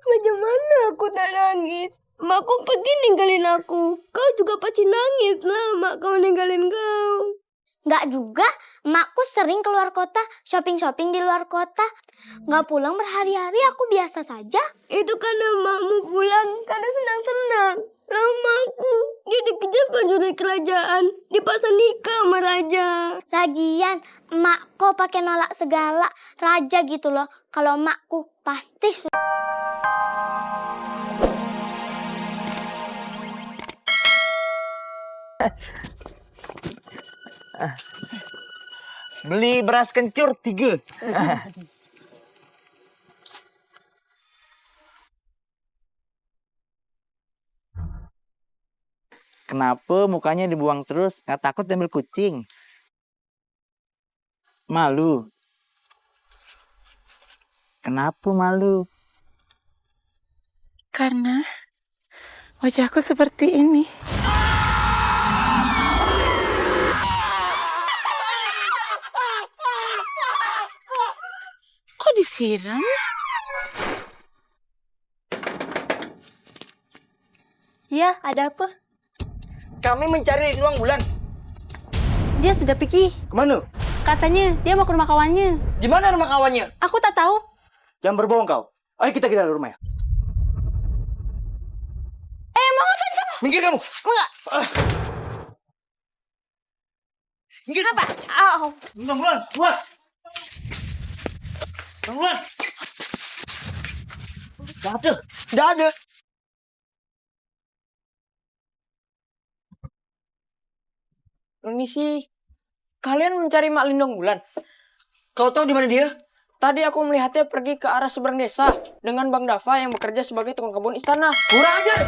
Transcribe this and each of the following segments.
Macam mana aku tak nangis? Mak kau pergi ninggalin aku. Kau juga pasti nangis lah mak kau ninggalin kau. Nggak juga, makku sering keluar kota, shopping-shopping di luar kota. Nggak pulang berhari-hari, aku biasa saja. Itu karena makmu pulang karena senang-senang. Lama aku, dia dikejar prajurit kerajaan, dipaksa nikah sama raja. Lagian, emak kau pakai nolak segala, raja gitu loh. Kalau emakku pasti Beli beras kencur 3. Kenapa mukanya dibuang terus? Nggak takut diambil kucing? Malu. Kenapa malu? Karena wajahku seperti ini. Kok disiram? Ya, ada apa? Kami mencari Luang Bulan. Dia sudah pergi. Kemana? Katanya dia mau ke rumah kawannya. Di mana rumah kawannya? Aku tak tahu. Jangan berbohong kau. Ayo kita ke dalam rumah ya. Mau apa kau? Minggir kamu. Enggak. Minggir. Apa? Oh. Luang Bulan, luas. Luang Bulan. Nggak ada. Nggak ada. Permisi, kalian mencari Mak Lindung Bulan? Kau tahu di mana dia? Tadi aku melihatnya pergi ke arah seberang desa dengan Bang Dava yang bekerja sebagai tukang kebun istana. Kurang ajar.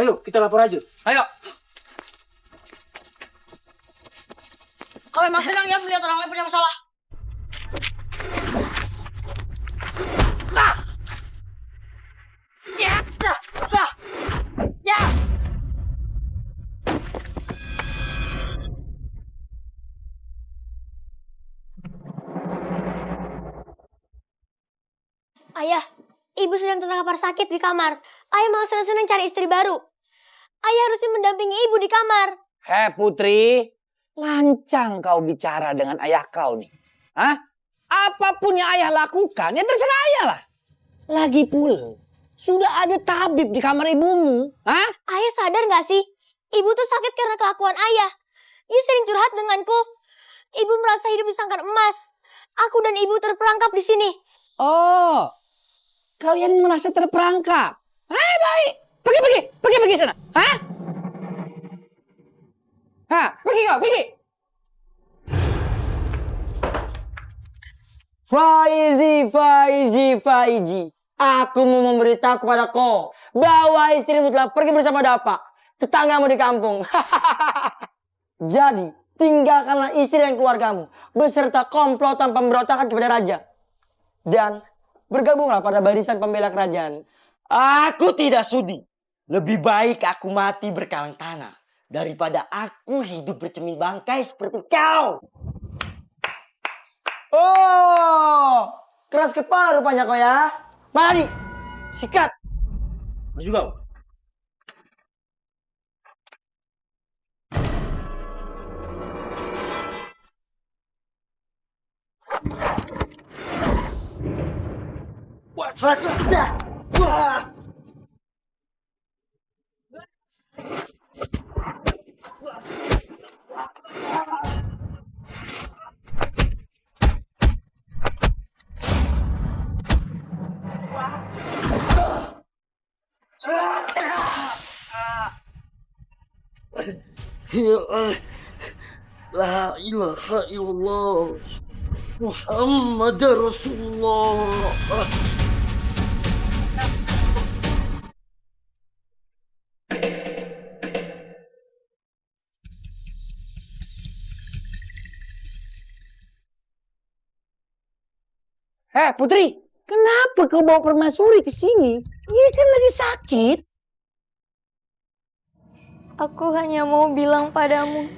Ayo, kita lapor aja. Ayo. Kau memang senang ya melihat orang lain punya masalah? Ya, ya. Ayah, ibu sedang terkapar sakit di kamar. Ayah malah senang-senang cari istri baru. Ayah harusnya mendampingi ibu di kamar. Hei Putri, lancang kau bicara dengan ayah kau nih. Hah? Apapun yang ayah lakukan, ya terserah ayah lah. Lagi pula, sudah ada tabib di kamar ibumu. Hah? Ayah sadar nggak sih? Ibu tuh sakit karena kelakuan ayah. Dia sering curhat denganku. Ibu merasa hidup di sangkar emas. Aku dan ibu terperangkap di sini. Oh, kalian merasa terperangkap. Baik. Pergi sana. Hah? Hah? Pergi kau, pergi. Faizi. Aku mau memberitahu kepada kau bahwa istrimu telah pergi bersama Dapa, tetanggamu di kampung. Jadi, tinggalkanlah istri dan keluargamu beserta komplotan pemberontakan kepada raja. Dan bergabunglah pada barisan pembela kerajaan. Aku tidak sudi. Lebih baik aku mati berkalang tanah daripada aku hidup bercermin bangkai seperti kau. Oh, keras kepala rupanya kau ya. Mana nih? Sikat. Maju kau. Wah. La ilaha illallah Muhammad Rasulullah. Putri, kenapa kau bawa permaisuri ke sini? Dia kan lagi sakit. Aku hanya mau bilang padamu,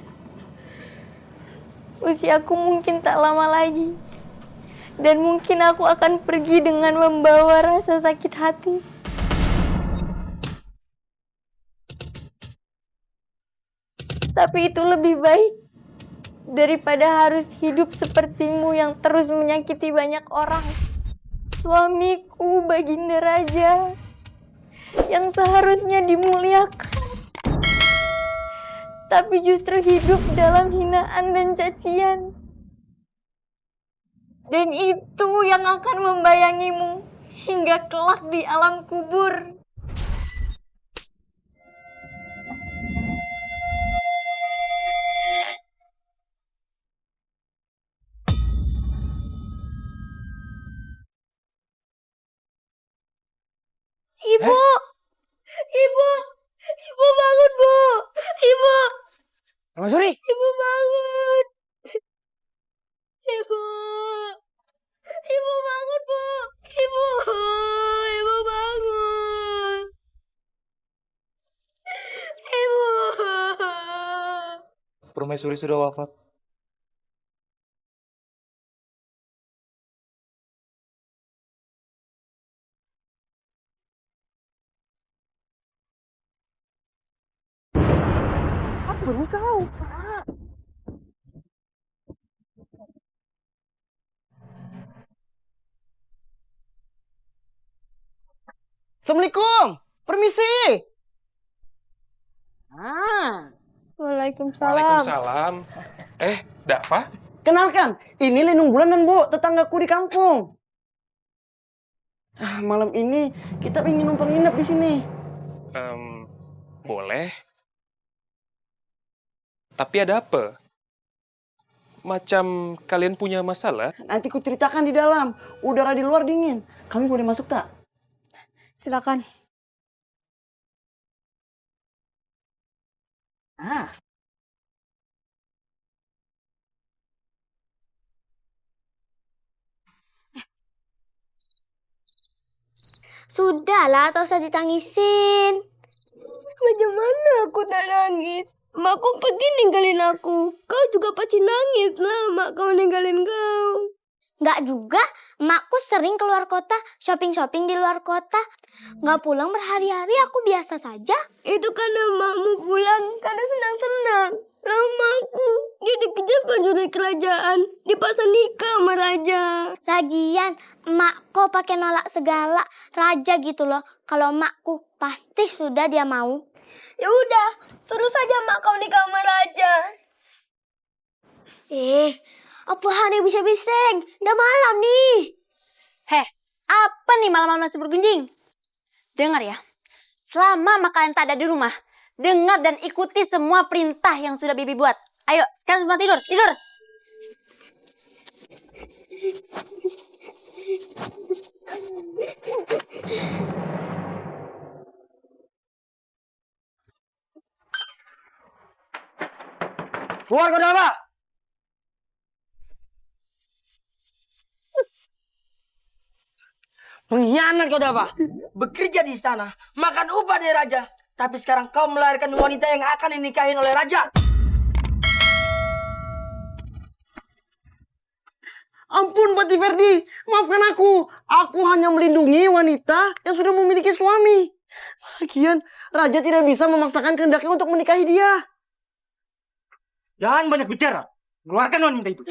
usiaku mungkin tak lama lagi. Dan mungkin aku akan pergi dengan membawa rasa sakit hati. Tapi itu lebih baik daripada harus hidup sepertimu yang terus menyakiti banyak orang. Suamiku, Baginda Raja, yang seharusnya dimuliakan, tapi justru hidup dalam hinaan dan cacian. Dan itu yang akan membayangimu hingga kelak di alam kubur. Ibu! Ibu! Ibu bangun, Bu! Ibu! Permaisuri, Ibu bangun! Ibu! Ibu bangun, Bu! Ibu! Ibu bangun! Ibu! Permaisuri sudah wafat. Assalamualaikum. Permisi. Waalaikumsalam. Waalaikumsalam. Dafa? Kenalkan, ini Linung Bulan dan Bu, tetanggaku di kampung. Malam ini kita ingin numpang nginep di sini. Boleh. Tapi ada apa? Macam kalian punya masalah? Nanti ku ceritakan di dalam. Udara di luar dingin. Kami boleh masuk tak? Silakan. Sudahlah, tak usah ditangisin. Bagaimana aku tak nangis? Makku pergi ninggalin aku. Kau juga pasti nangis lah mak kau ninggalin kau. Nggak juga, emakku sering keluar kota, shopping-shopping di luar kota. Nggak pulang berhari-hari, aku biasa saja. Itu karena makmu pulang karena senang-senang. Lama aku dia dikejar prajurit kerajaan, dipaksa nikah sama raja. Lagian, emakku pakai nolak segala, raja gitu loh. Kalau emakku pasti sudah dia mau. Ya udah, suruh saja mak kau nikah sama raja. Apa hari bisa bising? Udah malam nih. Heh, apa nih malam-malam masih bergunjing? Dengar ya, selama kalian tak ada di rumah, dengar dan ikuti semua perintah yang sudah Bibi buat. Ayo, sekarang semua tidur, tidur. Keluar kau Dafa! Pengkhianat kau Dafa! Bekerja di istana, makan upah dari raja. Tapi sekarang kau melahirkan wanita yang akan dinikahin oleh raja. Ampun Pati Verdi, maafkan aku. Aku hanya melindungi wanita yang sudah memiliki suami. Lagian, raja tidak bisa memaksakan kehendaknya untuk menikahi dia. Jangan banyak bicara. Keluarkan wanita itu.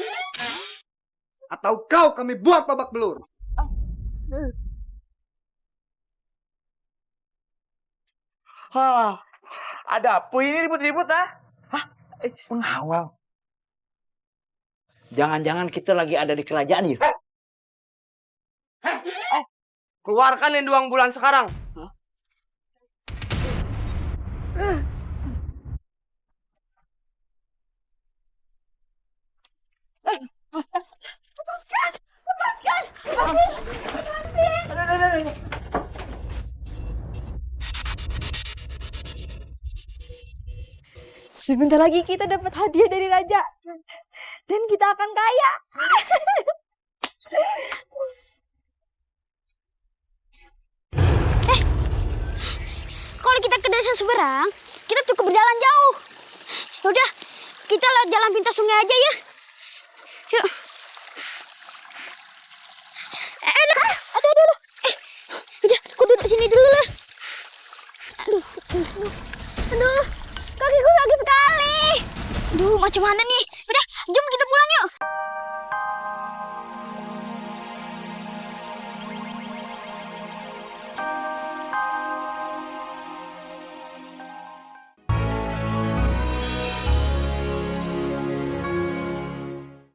Atau kau kami buat babak belur. Ada apa ini ribut-ribut pengawal. Jangan-jangan kita lagi ada di kerajaan ya? Keluarkan Linduang Bulan sekarang. Sebentar lagi kita dapat hadiah dari raja. Dan kita akan kaya. Kalau kita ke desa seberang, kita cukup berjalan jauh. Yaudah, kita lewat jalan pintas sungai aja ya. Yuk. Duh, macam mana nih? Udah, jom kita